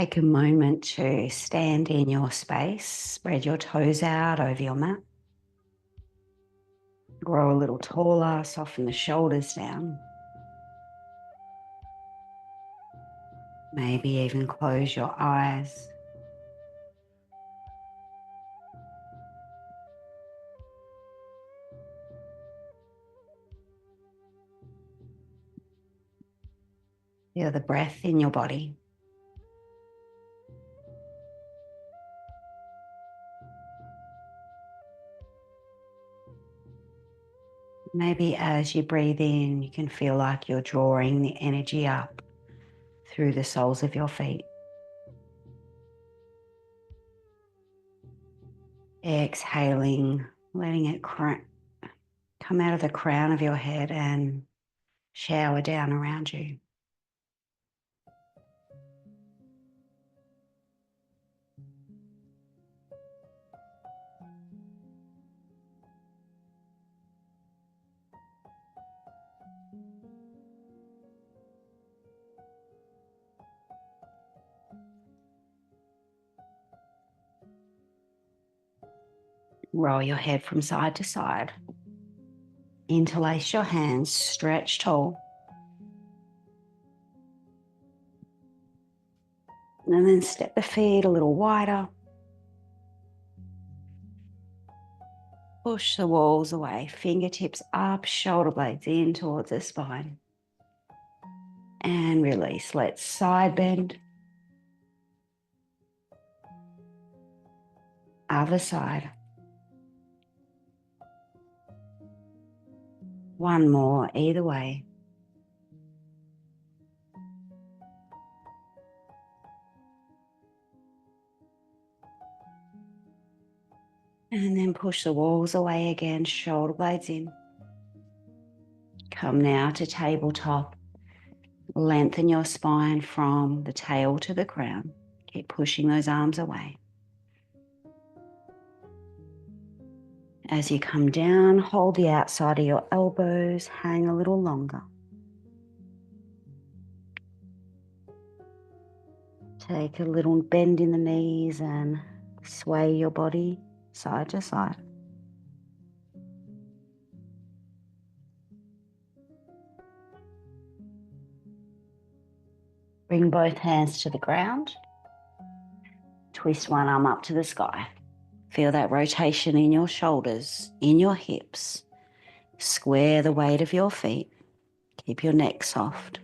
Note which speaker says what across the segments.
Speaker 1: Take a moment to stand in your space, spread your toes out over your mat. Grow a little taller, soften the shoulders down. Maybe even close your eyes. Feel the breath in your body. Maybe as you breathe in, you can feel like you're drawing the energy up through the soles of your feet. Exhaling, letting it come out of the crown of your head and shower down around you. Roll your head from side to side. Interlace your hands, stretch tall. And then step the feet a little wider. Push the walls away, fingertips up, shoulder blades in towards the spine. And release. Let's side bend. Other side. One more, either way. And then push the walls away again, shoulder blades in. Come now to tabletop. Lengthen your spine from the tail to the crown. Keep pushing those arms away. As you come down, hold the outside of your elbows, hang a little longer. Take a little bend in the knees and sway your body side to side. Bring both hands to the ground. Twist one arm up to the sky. Feel that rotation in your shoulders, in your hips. Square the weight of your feet. Keep your neck soft.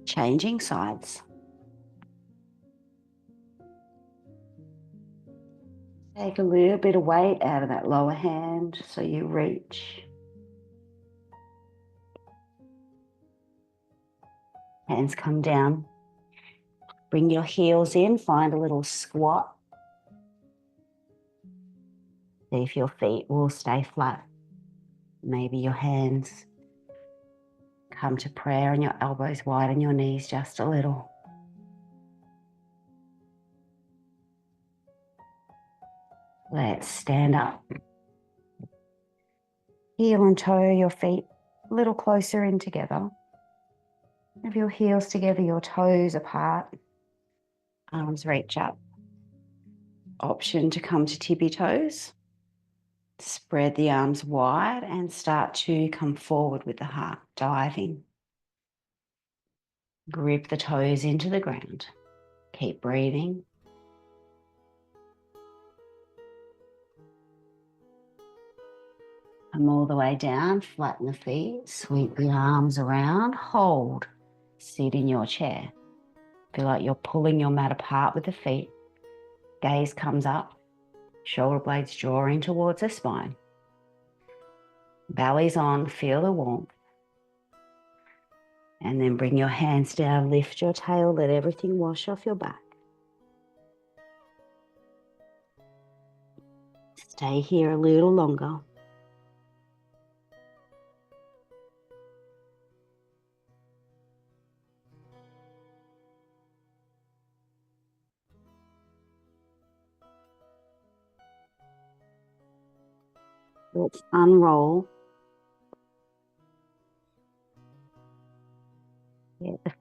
Speaker 1: Changing sides. Take a little bit of weight out of that lower hand so you reach. Hands come down. Bring your heels in, find a little squat. See if your feet will stay flat. Maybe your hands come to prayer and your elbows widen your knees just a little. Let's stand up. Heel and toe your feet a little closer in together. Have your heels together, your toes apart. Arms reach up. Option to come to tippy toes. Spread the arms wide and start to come forward with the heart, diving. Grip the toes into the ground. Keep breathing. Come all the way down, flatten the feet, sweep the arms around, hold. Sit in your chair. Feel like you're pulling your mat apart with the feet. Gaze comes up, shoulder blades drawing towards the spine. Belly's on, feel the warmth. And then bring your hands down, lift your tail, let everything wash off your back. Stay here a little longer. Let's unroll.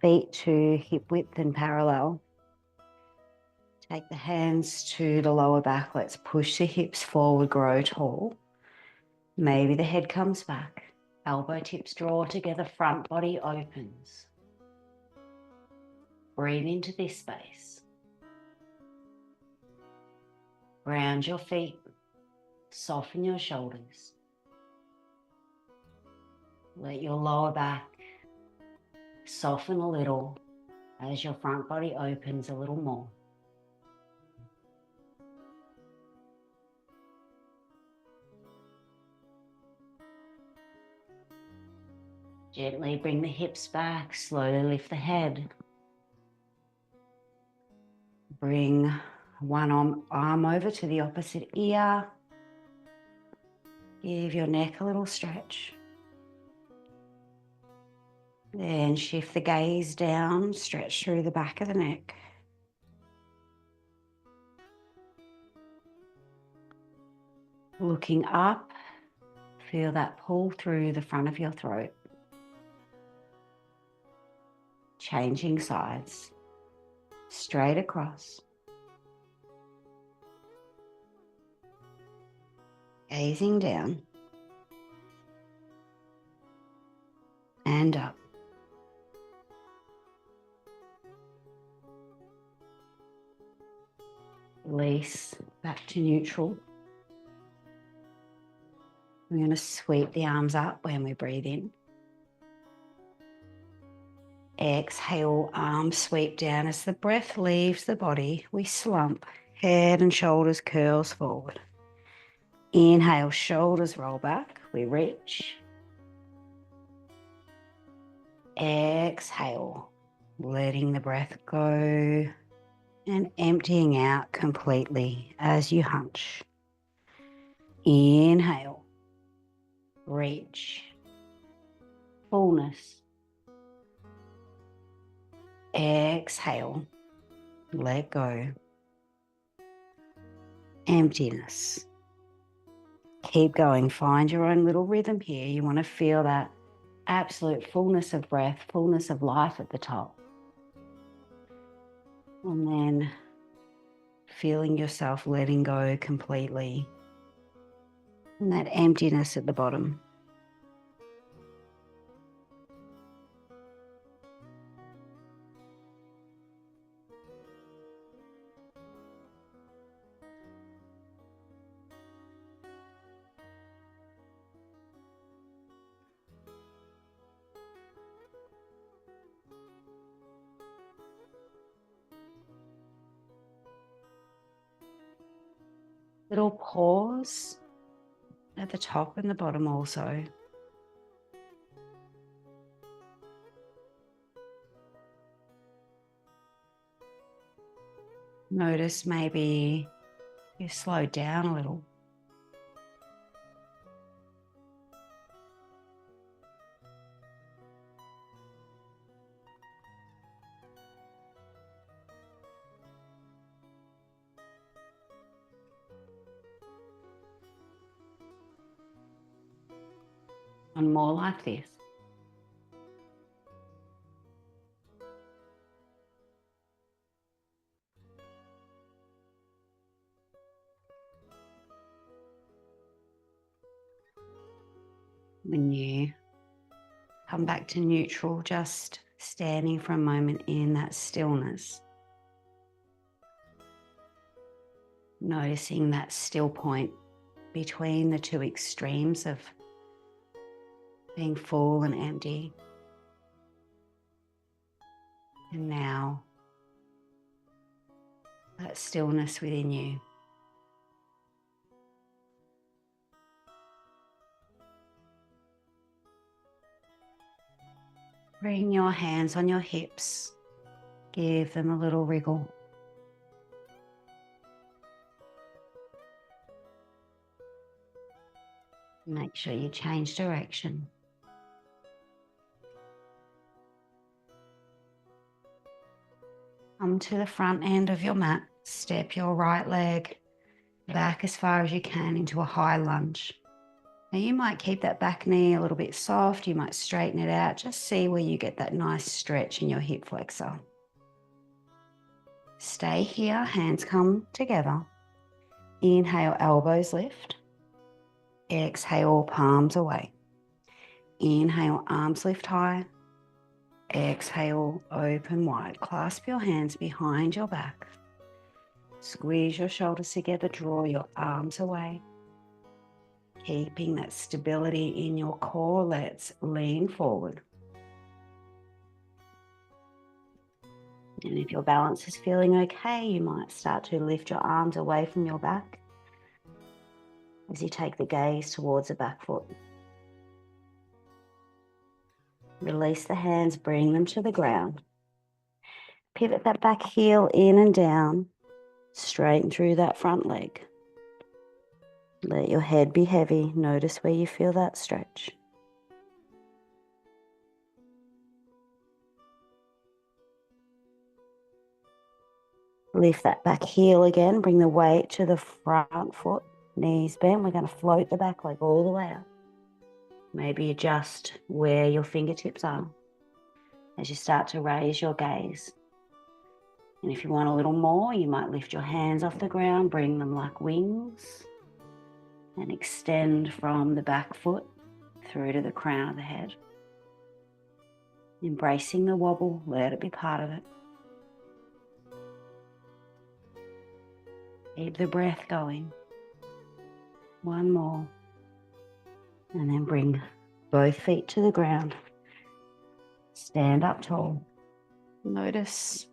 Speaker 1: Feet to hip width and parallel. Take the hands to the lower back. Let's push the hips forward, grow tall. Maybe the head comes back. Elbow tips draw together, front body opens. Breathe into this space. Ground your feet. Soften your shoulders. Let your lower back soften a little as your front body opens a little more. Gently bring the hips back, slowly lift the head. Bring one arm over to the opposite ear. Give your neck a little stretch. Then shift the gaze down, stretch through the back of the neck. Looking up, feel that pull through the front of your throat. Changing sides, straight across. Gazing down and up. Release back to neutral. We're going to sweep the arms up when we breathe in. Exhale, arms sweep down. As the breath leaves the body, we slump. Head and shoulders curls forward. Inhale, shoulders roll back. We reach. Exhale, letting the breath go and emptying out completely as you hunch. Inhale, reach, fullness. Exhale, let go, emptiness. Keep going, find your own little rhythm here. You want to feel that absolute fullness of breath, fullness of life at the top. And then feeling yourself letting go completely. And that emptiness at the bottom. Little pause at the top and the bottom also. Notice maybe you slow down a little. And more like this. When you come back to neutral, just standing for a moment in that stillness. Noticing that still point between the two extremes of being full and empty. And now, that stillness within you. Bring your hands on your hips. Give them a little wriggle. Make sure you change direction. Come to the front end of your mat. Step your right leg back as far as you can into a high lunge. Now you might keep that back knee a little bit soft. You might straighten it out. Just see where you get that nice stretch in your hip flexor. Stay here, hands come together. Inhale, elbows lift. Exhale, palms away. Inhale, arms lift high. Exhale, open wide. Clasp your hands behind your back. Squeeze your shoulders together, draw your arms away. Keeping that stability in your core, let's lean forward. And if your balance is feeling okay, you might start to lift your arms away from your back as you take the gaze towards the back foot. Release the hands, bring them to the ground. Pivot that back heel in and down. Straighten through that front leg. Let your head be heavy. Notice where you feel that stretch. Lift that back heel again. Bring the weight to the front foot. Knees bent. We're going to float the back leg all the way up. Maybe adjust where your fingertips are as you start to raise your gaze. And if you want a little more, you might lift your hands off the ground, bring them like wings, and extend from the back foot through to the crown of the head. Embracing the wobble, let it be part of it. Keep the breath going. One more. And then bring both feet to the ground. Stand up tall. Notice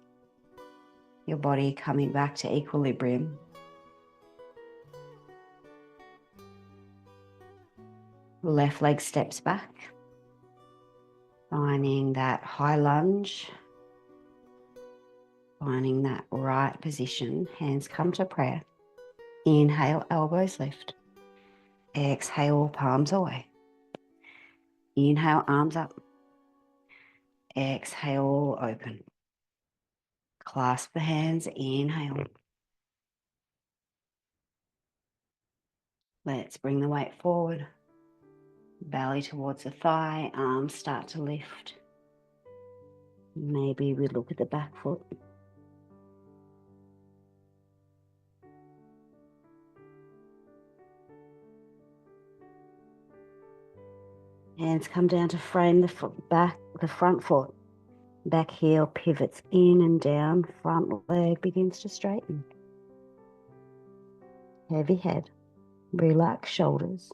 Speaker 1: your body coming back to equilibrium. Left leg steps back. Finding that high lunge. Finding that right position. Hands come to prayer. Inhale, elbows lift. Exhale, palms away. Inhale, arms up. Exhale, open. Clasp the hands, inhale. Let's bring the weight forward. Belly towards the thigh, arms start to lift. Maybe we look at the back foot. Hands come down to frame the foot back, the front foot. Back heel pivots in and down, front leg begins to straighten. Heavy head, relax shoulders.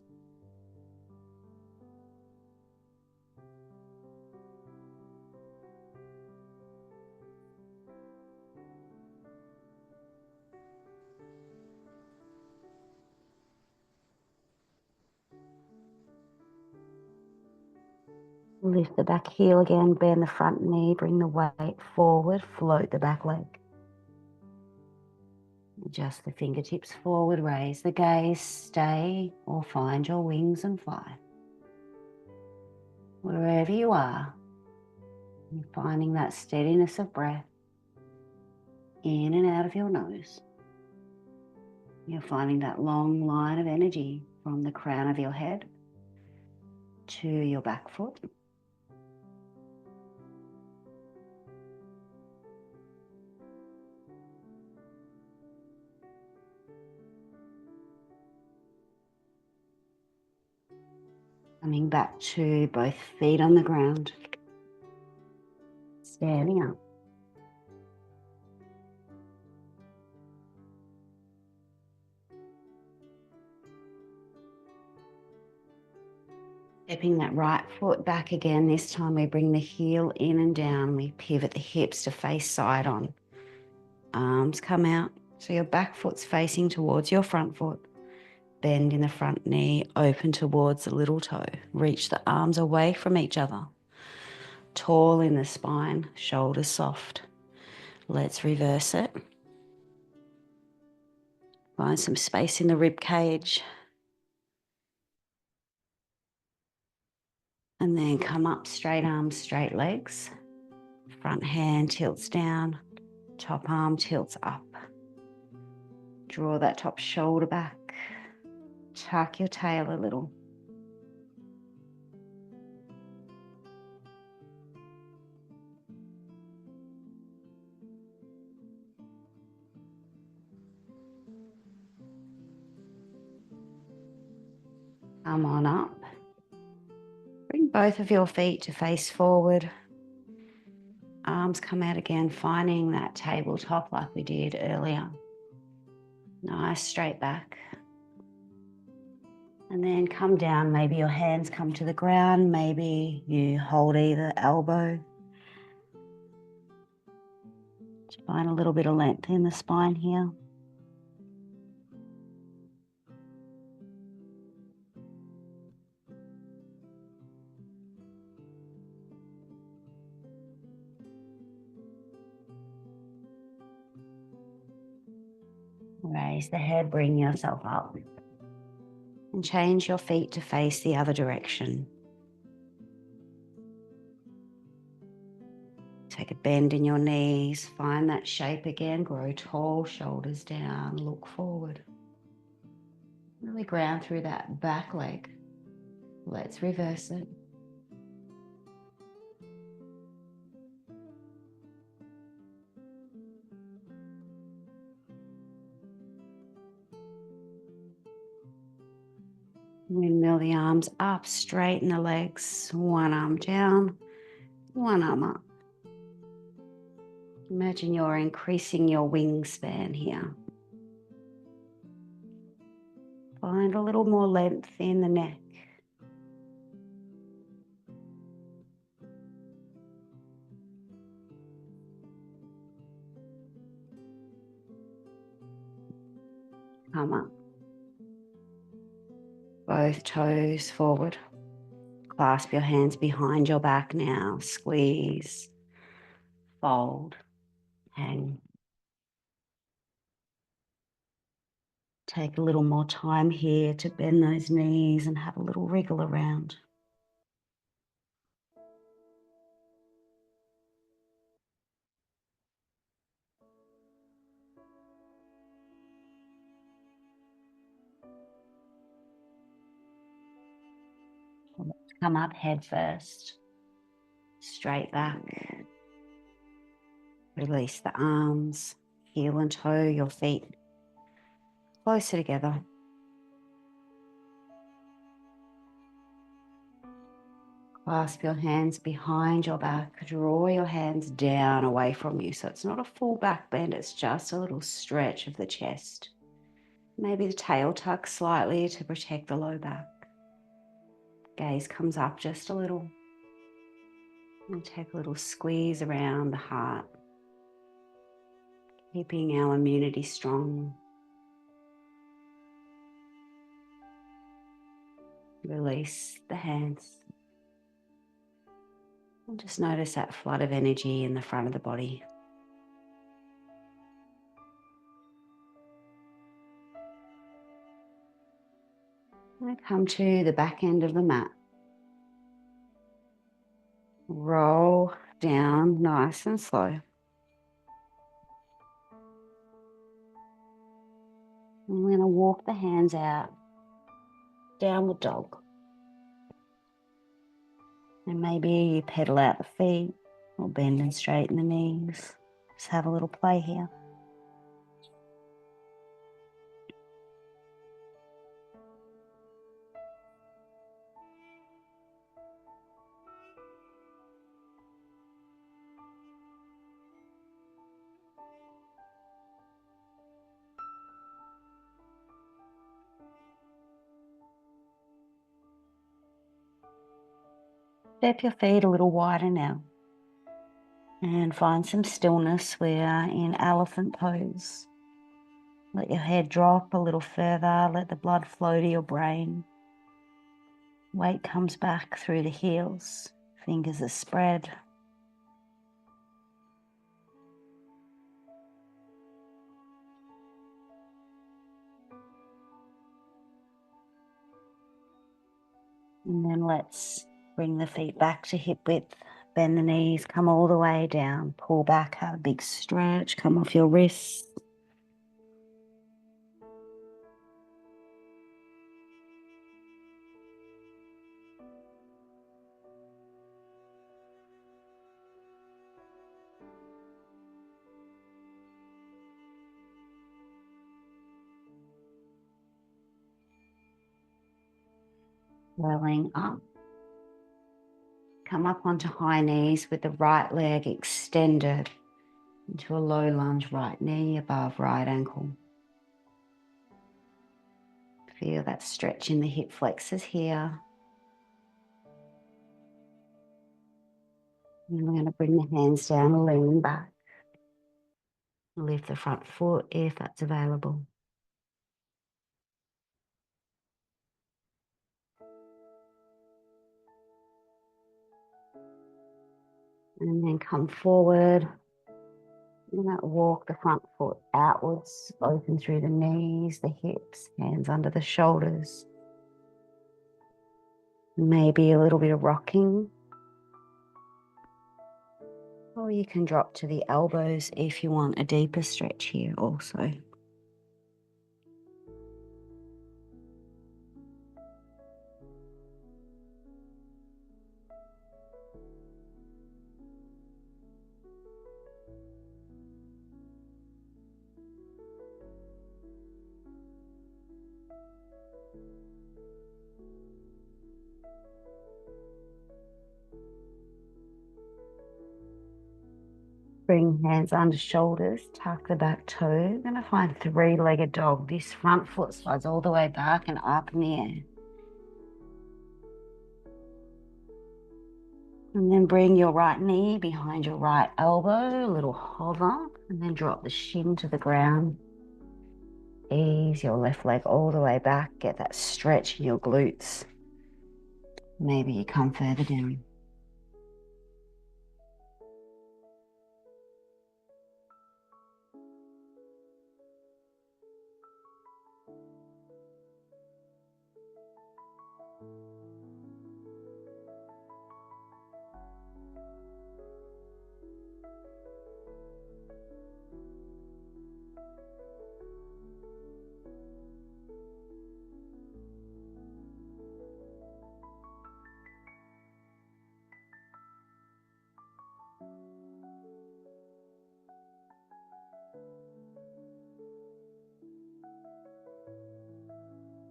Speaker 1: Lift the back heel again, bend the front knee, bring the weight forward, float the back leg. Adjust the fingertips forward, raise the gaze, stay or find your wings and fly. Wherever you are, you're finding that steadiness of breath in and out of your nose. You're finding that long line of energy from the crown of your head to your back foot. Coming back to both feet on the ground. Standing up. Stepping that right foot back again. This time we bring the heel in and down. We pivot the hips to face side on. Arms come out. So your back foot's facing towards your front foot. Bend in the front knee, open towards the little toe. Reach the arms away from each other. Tall in the spine, shoulders soft. Let's reverse it. Find some space in the rib cage. And then come up, straight arms, straight legs. Front hand tilts down, top arm tilts up. Draw that top shoulder back. Tuck your tail a little. Come on up. Bring both of your feet to face forward. Arms come out again, finding that tabletop like we did earlier. Nice straight back. And then come down. Maybe your hands come to the ground. Maybe you hold either elbow. Just find a little bit of length in the spine here. Raise the head, bring yourself up. And change your feet to face the other direction. Take a bend in your knees, find that shape again, grow tall, shoulders down, look forward. Really ground through that back leg. Let's reverse it. Windmill the arms up, straighten the legs, one arm down, one arm up. Imagine you're increasing your wingspan here. Find a little more length in the neck. Come up. Both toes forward. Clasp your hands behind your back now. Squeeze, fold, hang. Take a little more time here to bend those knees and have a little wriggle around. Come up head first. Straight back. Release the arms, heel and toe, your feet closer together. Clasp your hands behind your back. Draw your hands down away from you. So it's not a full back bend, it's just a little stretch of the chest. Maybe the tail tucks slightly to protect the low back. Gaze comes up just a little. And take a little squeeze around the heart. Keeping our immunity strong. Release the hands. And just notice that flood of energy in the front of the body. And come to the back end of the mat. Roll down nice and slow. I'm going to walk the hands out, downward dog. And maybe you pedal out the feet or bend and straighten the knees. Just have a little play here. Step your feet a little wider now. And find some stillness. We are in elephant pose. Let your head drop a little further. Let the blood flow to your brain. Weight comes back through the heels. Fingers are spread. And then let's bring the feet back to hip width. Bend the knees, come all the way down. Pull back, have a big stretch, come off your wrists. Swelling up. Come up onto high knees with the right leg extended into a low lunge, right knee above right ankle. Feel that stretch in the hip flexors here. And we're going to bring the hands down, lean back. Lift the front foot if that's available. And then come forward. You're going to walk the front foot outwards, open through the knees, the hips, hands under the shoulders. Maybe a little bit of rocking. Or you can drop to the elbows if you want a deeper stretch here also. Bring hands under shoulders, tuck the back toe. You're going to find three-legged dog. This front foot slides all the way back and up in the air. And then bring your right knee behind your right elbow, a little hover, and then drop the shin to the ground. Ease your left leg all the way back. Get that stretch in your glutes. Maybe you come further down.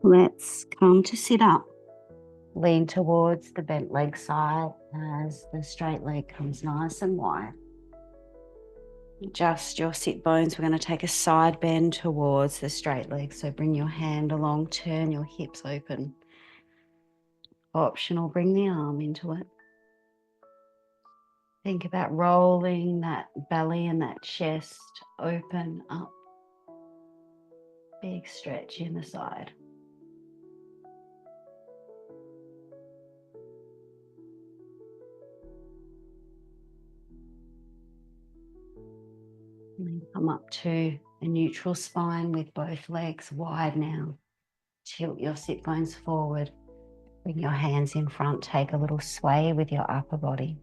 Speaker 1: Let's come to sit up. Lean towards the bent leg side as the straight leg comes nice and wide. Adjust your sit bones. We're going to take a side bend towards the straight leg. So bring your hand along, turn your hips open. Optional, bring the arm into it. Think about rolling that belly and that chest open up. Big stretch in the side. And then come up to a neutral spine with both legs wide now. Tilt your sit bones forward. Bring your hands in front. Take a little sway with your upper body.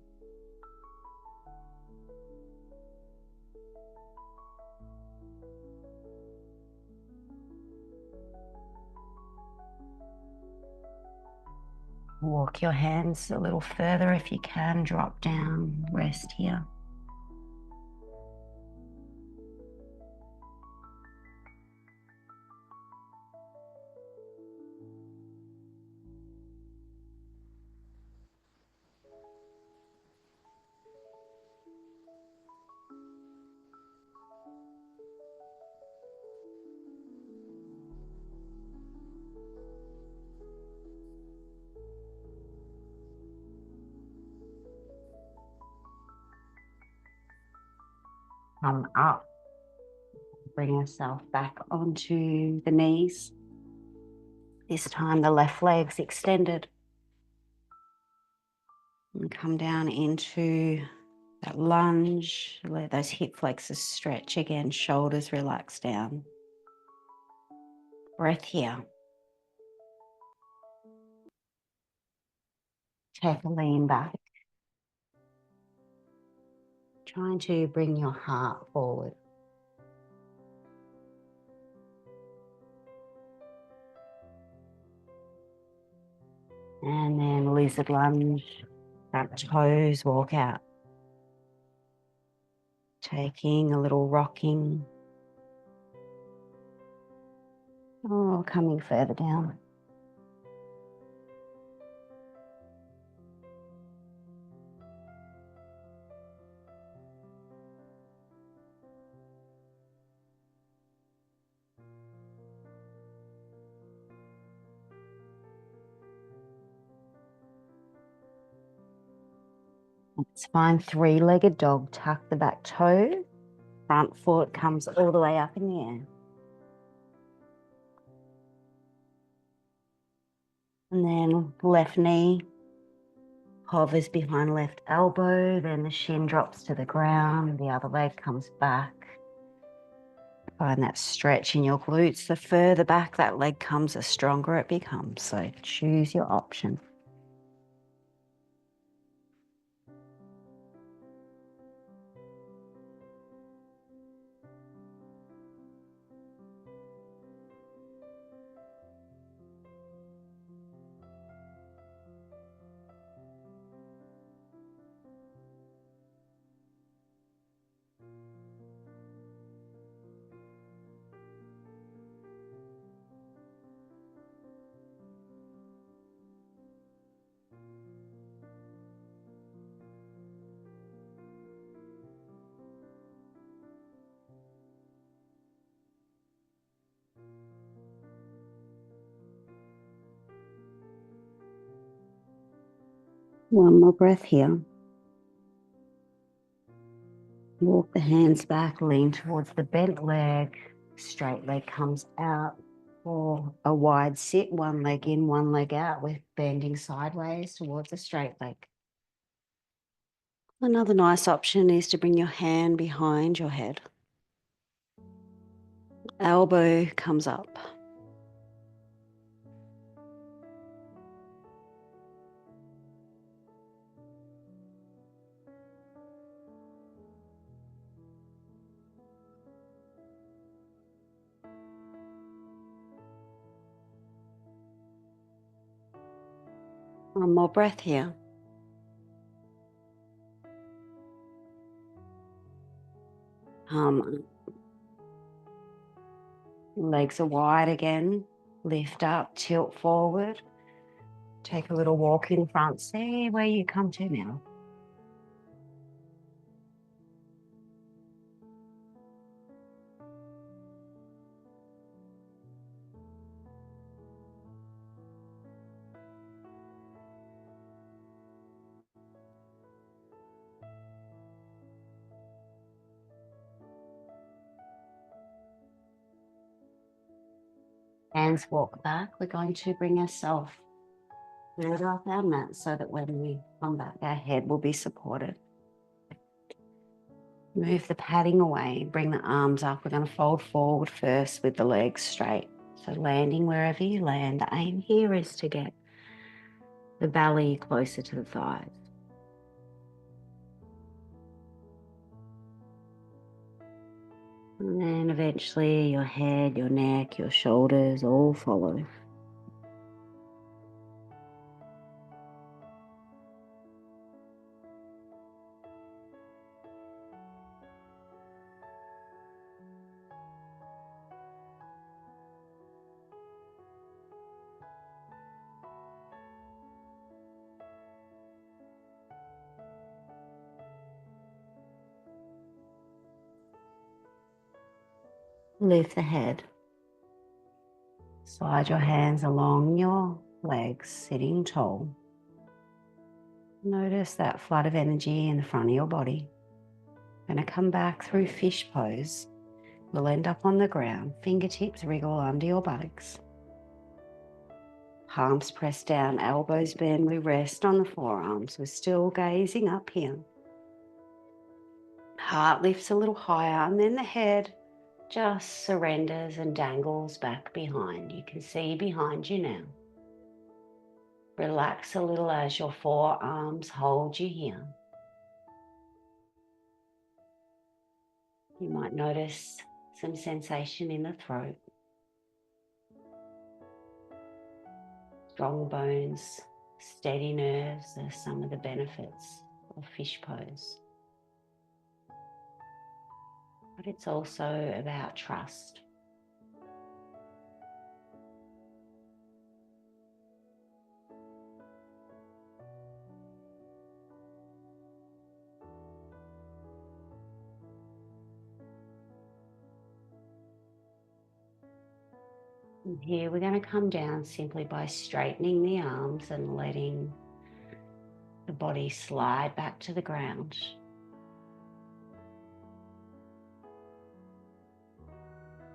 Speaker 1: Walk your hands a little further if you can. Drop down, rest here. Come up. Bring yourself back onto the knees. This time the left leg's extended. And come down into that lunge. Let those hip flexors stretch again. Shoulders relax down. Breath here. Take a lean back. Trying to bring your heart forward. And then lizard lunge, front toes, walk out. Taking a little rocking. Oh, coming further down. Let's find three-legged dog. Tuck the back toe. Front foot comes all the way up in the air. And then left knee hovers behind left elbow. Then the shin drops to the ground. The other leg comes back. Find that stretch in your glutes. The further back that leg comes, the stronger it becomes. So choose your option. One more breath here. Walk the hands back, lean towards the bent leg. Straight leg comes out. Or a wide sit, one leg in, one leg out, with bending sideways towards a straight leg. Another nice option is to bring your hand behind your head. Elbow comes up. One more breath here. Legs are wide again. Lift up, tilt forward. Take a little walk in front. See where you come to now. Hands walk back. We're going to bring ourselves further up our mat so that when we come back, our head will be supported. Move the padding away. Bring the arms up. We're going to fold forward first with the legs straight. So landing wherever you land. The aim here is to get the belly closer to the thighs. And then eventually your head, your neck, your shoulders all follow. Lift the head. Slide your hands along your legs, sitting tall. Notice that flood of energy in the front of your body. Going to come back through fish pose. We'll end up on the ground. Fingertips wriggle under your buttocks. Palms press down, elbows bend. We rest on the forearms. We're still gazing up here. Heart lifts a little higher, and then the head just surrenders and dangles back behind. You can see behind you now. Relax a little as your forearms hold you here. You might notice some sensation in the throat. Strong bones, steady nerves are some of the benefits of fish pose. But it's also about trust. And here we're going to come down simply by straightening the arms and letting the body slide back to the ground.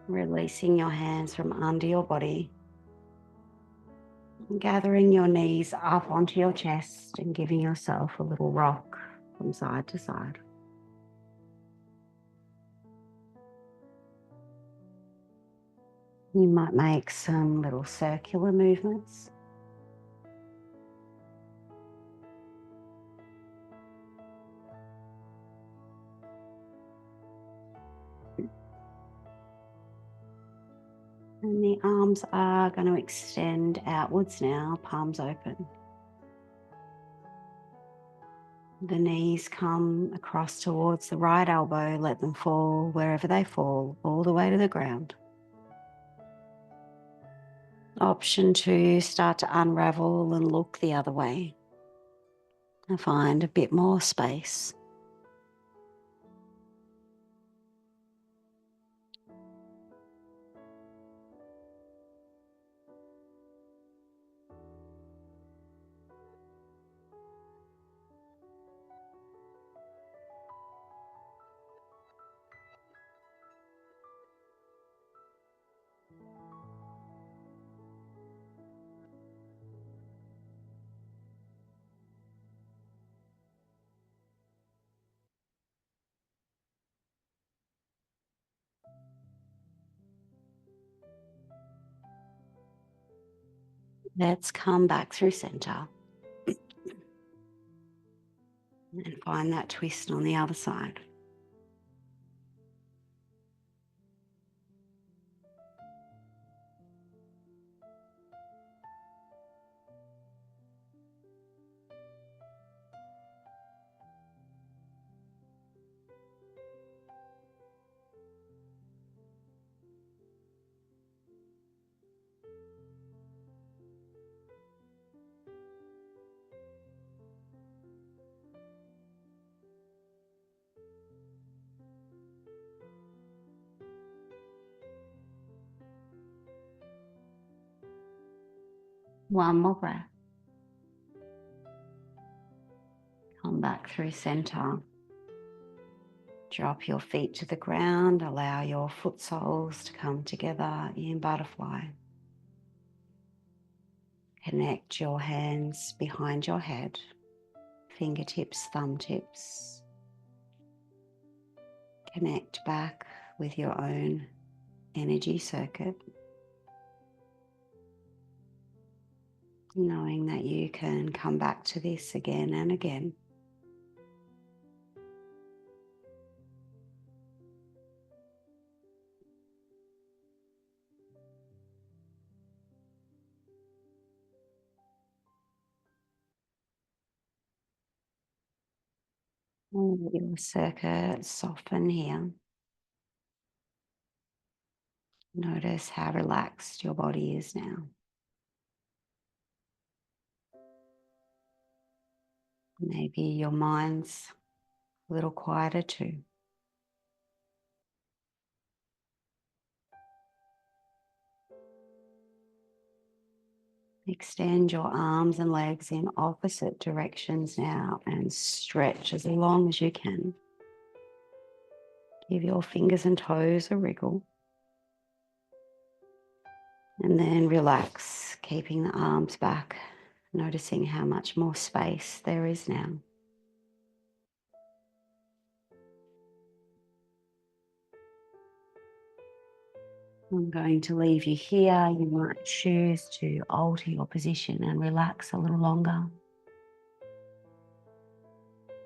Speaker 1: Releasing your hands from under your body. Gathering your knees up onto your chest and giving yourself a little rock from side to side. You might make some little circular movements. And the arms are going to extend outwards now, palms open. The knees come across towards the right elbow, let them fall wherever they fall, all the way to the ground. Option 2, start to unravel and look the other way and find a bit more space. Let's come back through center and find that twist on the other side. One more breath. Come back through center. Drop your feet to the ground. Allow your foot soles to come together in butterfly. Connect your hands behind your head, fingertips, thumb tips. Connect back with your own energy circuit, knowing that you can come back to this again and again. And let your circuit soften here. Notice how relaxed your body is now. Maybe your mind's a little quieter too. Extend your arms and legs in opposite directions now and stretch as long as you can. Give your fingers and toes a wriggle. And then relax, keeping the arms back, noticing how much more space there is now. I'm going to leave you here. You might choose to alter your position and relax a little longer,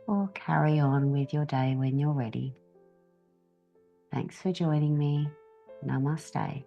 Speaker 1: or carry on with your day when you're ready. Thanks for joining me. Namaste.